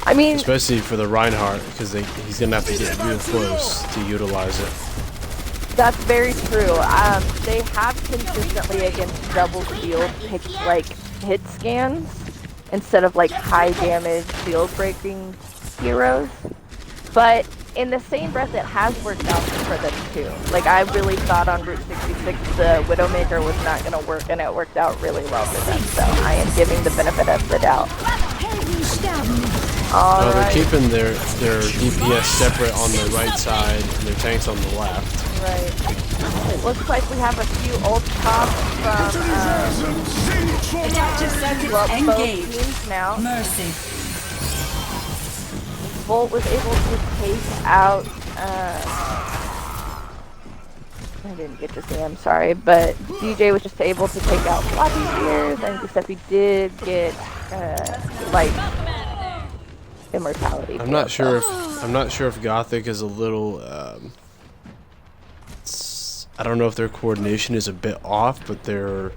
B: I mean,
I: Especially for the Reinhardt, because he's gonna have to get real close to utilize it.
B: that's very true. They have consistently against double shield picked like hit scans instead of like high damage shield breaking heroes. But in the same breath, it has worked out for them too. Like I really thought on Route 66 the Widowmaker was not going to work, and it worked out really well for them. So I am giving the benefit of the doubt. All
I: They're
B: right.
I: keeping their DPS separate on the right side and their tanks on the left.
B: Right. It looks like we have a few ult pops from
C: Adaptive circuits
B: both
C: engaged.
B: teams now.
C: Mercy.
B: Bolt was able to take out. I didn't get to see. I'm sorry, but DJ was just able to take out floppy spears, and except he did get light immortality.
I: I'm not sure if Gothic is a little. I don't know if their coordination is a bit off, but they're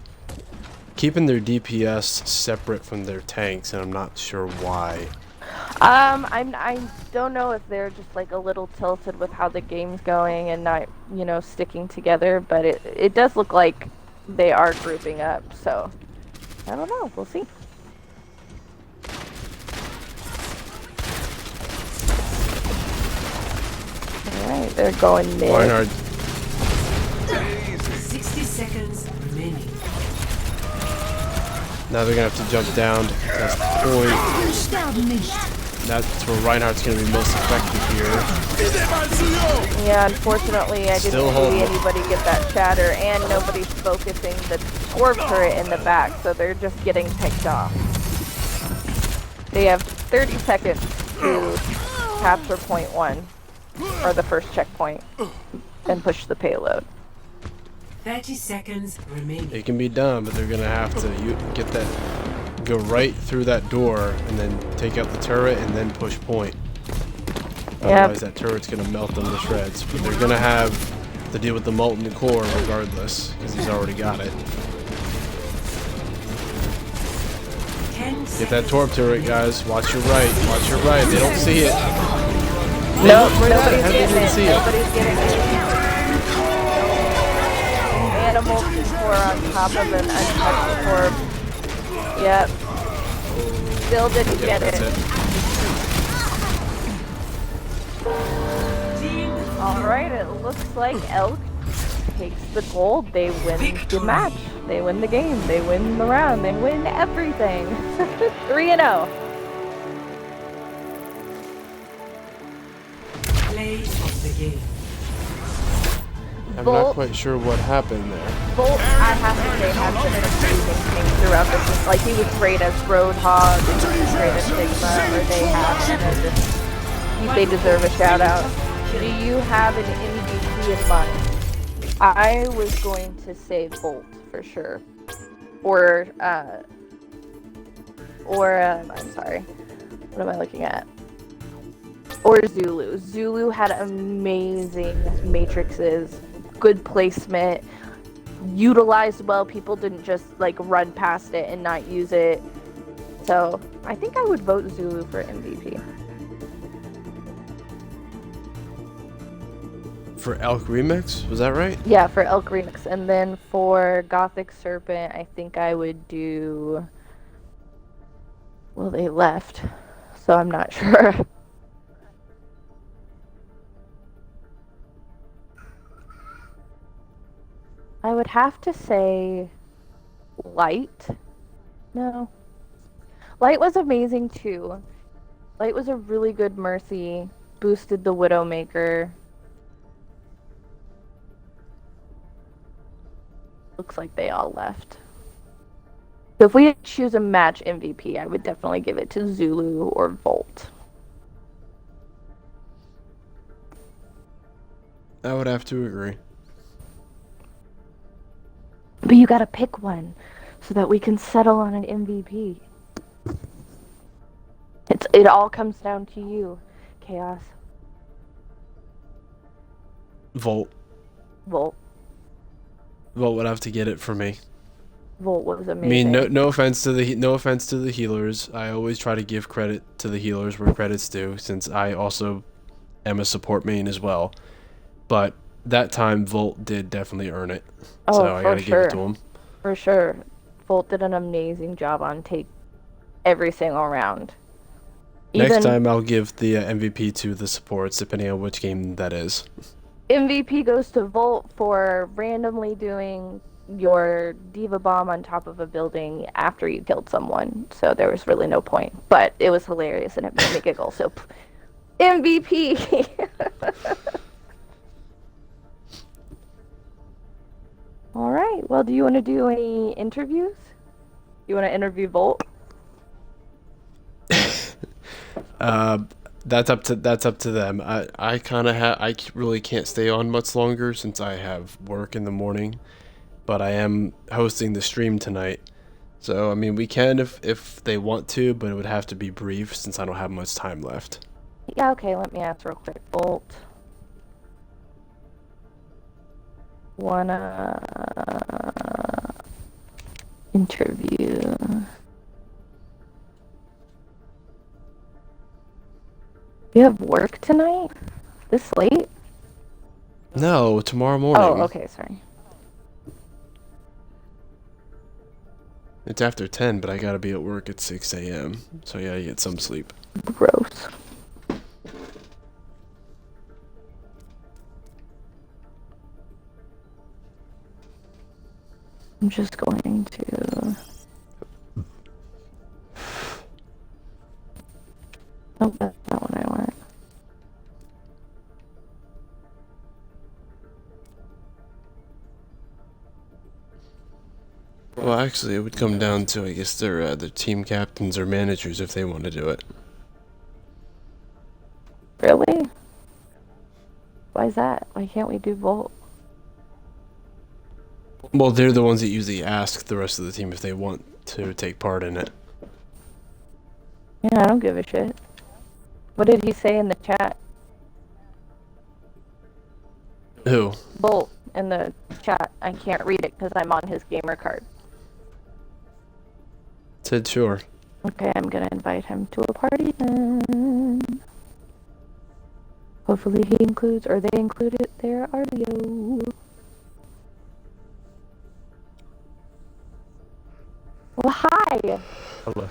I: keeping their DPS separate from their tanks, and I'm not sure why.
B: I don't know if they're just like a little tilted with how the game's going and not, sticking together, but it does look like they are grouping up, so I don't know, we'll see. Alright, they're going mid.
I: Reinhardt.
C: 60 seconds remaining.
I: Now they're gonna have to jump down. That's the point. That's where Reinhardt's gonna be most effective here.
B: Yeah, unfortunately I didn't
I: Still
B: see
I: holding.
B: anybody get that shatter, and nobody's focusing the Torb turret in the back, so they're just getting picked off. They have 30 seconds to capture point 1, or the first checkpoint, and push the payload.
C: 30 seconds remaining.
I: It can be done, but they're gonna have to get that, go right through that door, and then take out the turret, and then push point. Otherwise, that turret's gonna melt them to shreds. But they're gonna have to deal with the molten core regardless, because he's already got it.
C: 10
I: Get that Torb turret, guys. Watch your right. Watch your right. They don't see it.
B: Nope,
I: Right at it.
B: nobody's
I: How did they
B: getting
I: even
B: it.
I: see it?
B: Nobody's getting it. Animal core on top of an untouched Torb. Yep. Still didn't
I: Yeah,
B: get
I: that's
B: it. Alright, it looks like Elk takes the gold. They win the match. They win the game. They win the round. They win everything. 3-0.
C: Play of the game.
I: I'm
B: Bolt.
I: not quite sure what happened there.
B: Bolt, I have to say, has been an amazing thing throughout this. Like, he was great as Roadhog, and he was great as Sigma, or they have, and they deserve a shout out. Do you have an MVP in mind? I was going to say Bolt, for sure. Or, I'm sorry. What am I looking at? Or Zulu. Zulu had amazing matrices, good placement, utilized well. People didn't just like run past it and not use it. So I think I would vote Zulu for MVP.
I: For Elk Remix, was that right?
B: Yeah, for Elk Remix. And then for Gothic Serpent, I think I would do... Well, they left, so I'm not sure. I would have to say Light. No. Light was amazing too. Light was a really good Mercy. Boosted the Widowmaker. Looks like they all left. So if we had to choose a match MVP, I would definitely give it to Zulu or Volt.
I: I would have to agree.
B: But you gotta pick one so that we can settle on an MVP. It all comes down to you, Chaos.
I: Volt.
B: Volt.
I: Volt would have to get it for me.
B: Volt was
I: I
B: amazing.
I: mean, no offense to the healers. I always try to give credit to the healers where credit's due, since I also am a support main as well. But that time, Volt did definitely earn it.
B: Oh,
I: So I
B: for
I: gotta give
B: sure.
I: it to him.
B: For sure. Volt did an amazing job on take every single round.
I: Next time, I'll give the MVP to the supports, depending on which game that is.
B: MVP goes to Volt for randomly doing your Diva Bomb on top of a building after you killed someone. So there was really no point. But it was hilarious and it made me giggle. So MVP! Alright, well, do you want to do any interviews? You want to interview Volt?
I: That's up to them. I really can't stay on much longer since I have work in the morning, but I am hosting the stream tonight. So I mean, we can if they want to, but it would have to be brief since I don't have much time left.
B: Yeah, okay, let me ask real quick. Volt. Wanna interview. You have work tonight? This late?
I: No, tomorrow morning.
B: Oh, okay, sorry.
I: It's after 10, but I gotta be at work at 6 a.m. So I gotta get some sleep.
B: Gross. I'm just going to... Oh, that's not what I want.
I: Well, actually, it would come down to, I guess, their team captains or managers if they want to do it.
B: Really? Why is that? Why can't we do Volt?
I: Well, they're the ones that usually ask the rest of the team if they want to take part in it.
B: Yeah, I don't give a shit. What did he say in the chat?
I: Who?
B: Volt in the chat. I can't read it because I'm on his gamer card.
I: Said sure.
B: Okay, I'm gonna invite him to a party then. Hopefully he includes, or they include it, their audio. Well, hi!
J: Hello.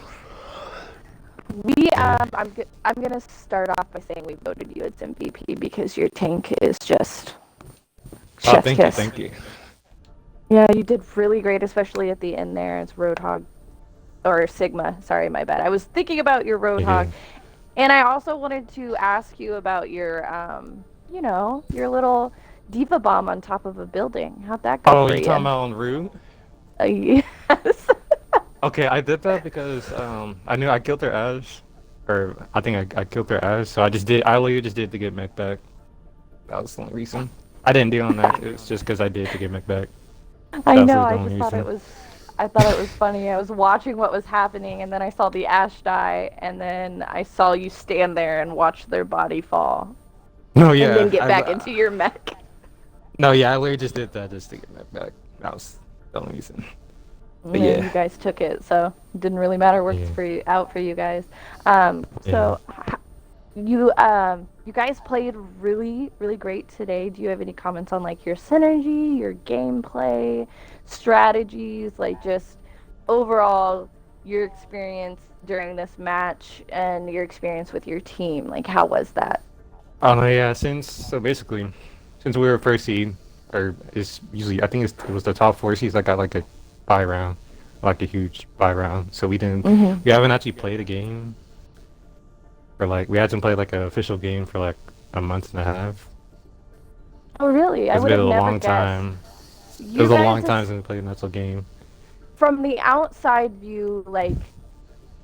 B: I'm gonna start off by saying we voted you as MVP because your tank is just chef's kiss.
J: Thank you.
B: Yeah, you did really great, especially at the end there as Roadhog, or Sigma. Sorry, my bad. I was thinking about your Roadhog, and I also wanted to ask you about your, your little Diva Bomb on top of a building. How'd that go for you?
J: Oh, you talking about on route?
B: Yes.
J: Okay, I did that because I knew I killed their ass, or I think I killed their ass, so I literally just did to get mech back. That was the only reason. I didn't do on that. It's just because I did to get mech back.
B: I know. I just thought it was. I thought it was funny. I was watching what was happening, and then I saw the Ash die, and then I saw you stand there and watch their body fall.
J: No, yeah.
B: And then get back into your mech.
J: No, yeah. I literally just did that just to get mech back. That was the only reason.
B: But yeah, you guys took it, so it didn't really matter. Worked for you guys. So you guys played really, really great today. Do you have any comments on like your synergy, your gameplay, strategies, like just overall your experience during this match and your experience with your team? Like, how was that?
J: Yeah. Since we were first seed, or it's usually it was the top 4 seeds that got like a buy round, like a huge buy round. So we haven't actually played a game for we hadn't played like an official game for like a month and a half.
B: Oh really? I would have never
J: long
B: guessed.
J: time. It was a long time since we played an actual game. From
B: the outside view, like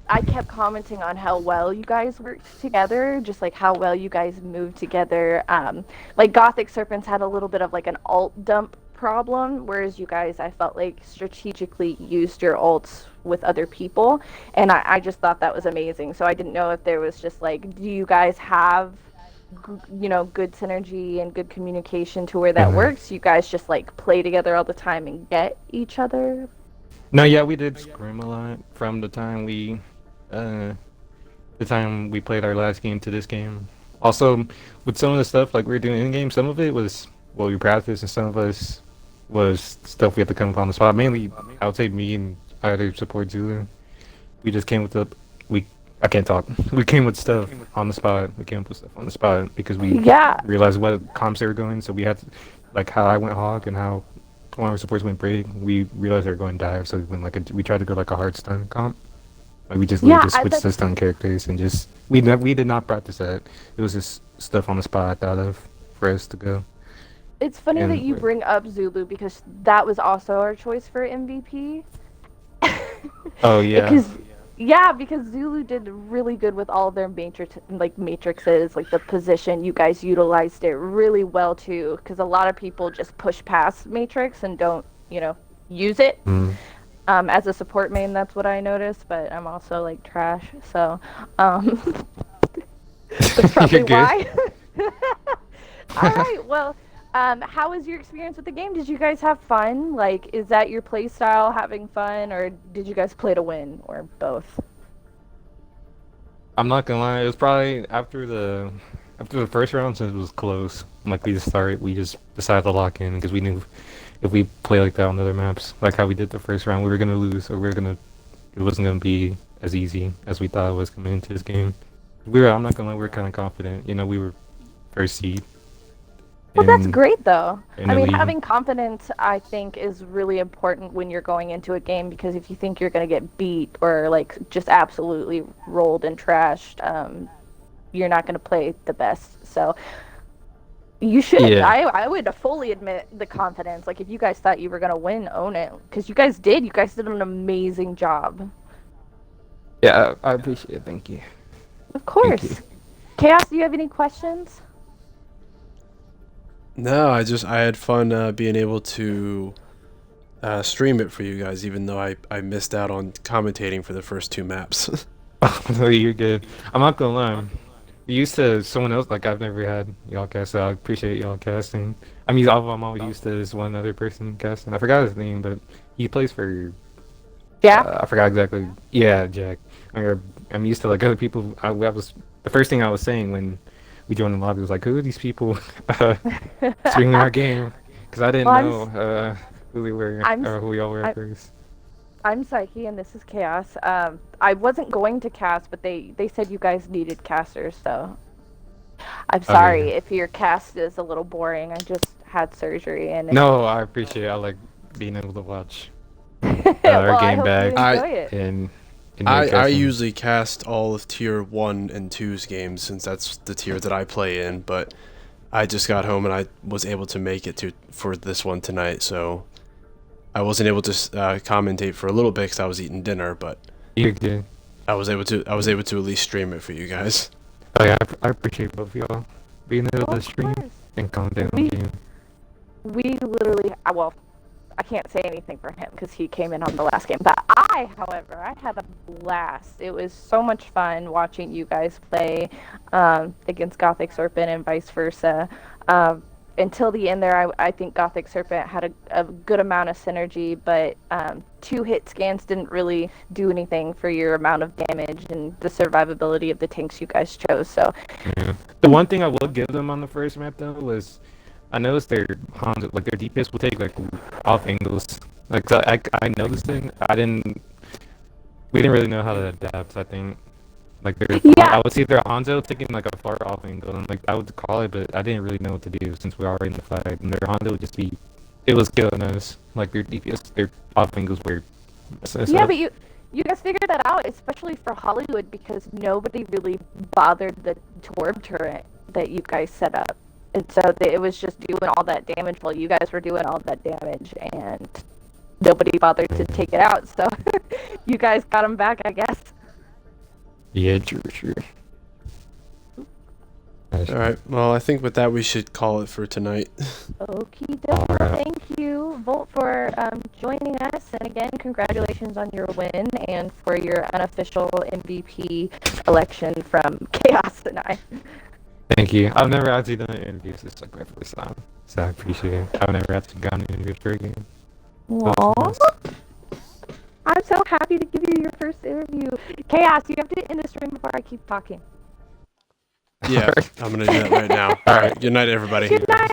B: I kept commenting on how well you guys worked together, just like how well you guys moved together. Like Gothic Serpants had a little bit of like an alt dump problem, whereas you guys, I felt like strategically used your ults with other people, and I just thought that was amazing. So I didn't know if there was just like, do you guys have good synergy and good communication to where that works? You guys just like play together all the time and get each other?
J: No, yeah, we did scrim a lot from the time we played our last game to this game. Also, with some of the stuff like we were doing in game, some of it was what we practiced, and some of us was stuff we had to come up on the spot. Mainly, I would say me and either support Zulu. We just came with I can't talk. We came with stuff on the spot. We came up with stuff on the spot because we realized what comps they were going. So we had to, like how I went hog and how one of our supports went break. We realized they were going dive, so we went we tried to go like a hard stun comp. Like we just switched to stun characters and just we did not practice that. It was just stuff on the spot I thought of for us to go.
B: It's funny that you bring up Zulu because that was also our choice for MVP.
J: Oh yeah.
B: Because Zulu did really good with all of their matrices, like the position. You guys utilized it really well too, because a lot of people just push past matrix and don't, use it. As a support main, that's what I noticed, but I'm also like trash, so that's probably why. All right, well, how was your experience with the game? Did you guys have fun? Like, is that your play style, having fun, or did you guys play to win, or both?
J: I'm not gonna lie, it was probably after the first round, since it was close. Like we just decided to lock in because we knew if we play like that on other maps, like how we did the first round, we were gonna lose, or it wasn't gonna be as easy as we thought it was coming into this game. I'm not gonna lie, we were kind of confident. We were first seed.
B: Well, that's great, though. I mean, having confidence, I think, is really important when you're going into a game, because if you think you're going to get beat or, like, just absolutely rolled and trashed, you're not going to play the best. So you should. Yeah. I would fully admit the confidence. Like, if you guys thought you were going to win, own it. Because you guys did. You guys did an amazing job.
J: Yeah, I appreciate it. Thank you.
B: Of course. Chaos, do you have any questions?
I: No, I had fun being able to stream it for you guys, even though I missed out on commentating for the first 2 maps.
J: Oh, no, you're good. I'm not gonna lie. You're used to someone else, like I've never had y'all cast, so I appreciate y'all casting. I'm always used to this one other person casting. I forgot his name, but he plays for...
B: Yeah?
J: I forgot exactly. Yeah, Jack. I'm used to like other people. The first thing I was saying when we joined the lobby was like, who are these people streaming our game? Because I didn't know who they were or who y'all were at first.
B: I'm Psyche and this is Chaos. I wasn't going to cast, but they said you guys needed casters, so I'm sorry if your cast is a little boring. I just had surgery and
J: no, I appreciate it. I like being able to watch our game back and
I: I usually cast all of tier 1 and 2's games, since that's the tier that I play in, but I just got home and I was able to make it for this one tonight, so I wasn't able to commentate for a little bit because I was eating dinner, but
J: you're good.
I: I was able to at least stream it for you guys.
J: Oh yeah, I appreciate both of y'all being able to stream and commentate on the game.
B: We literally, I can't say anything for him because he came in on the last game. But however, I had a blast. It was so much fun watching you guys play against Gothic Serpent and vice versa. Until the end there, I think Gothic Serpent had a good amount of synergy, but 2 hit scans didn't really do anything for your amount of damage and the survivability of the tanks you guys chose. So,
J: the one thing I will give them on the first map though was, I noticed their Hanzo, like their DPS will take like off angles. Like I noticed it. We didn't really know how to adapt. I think like I would see their Hanzo taking like a far off angle, and like I would call it, but I didn't really know what to do since we were already in the fight. And their Hanzo would just it was killing us. Like their DPS, their off angles were.
B: But you guys figured that out, especially for Hollywood, because nobody really bothered the Torb turret that you guys set up. And so it was just doing all that damage while you guys were doing all that damage, and nobody bothered to take it out. So you guys got them back, I guess.
J: Yeah, true.
I: Alright, well, I think with that we should call it for tonight.
B: Okie doke. Thank you, Volt, for joining us. And again, congratulations on your win and for your unofficial MVP election from Chaos and I.
J: Thank you. I've never actually done interviews. This is like my first time, so I appreciate it. I've never actually gone to interviews for a game.
B: Aww. I'm so happy to give you your first interview. Chaos, you have to end the stream before I keep talking.
I: Yeah, I'm gonna do that right now. All right. Good night, everybody.
B: Good night.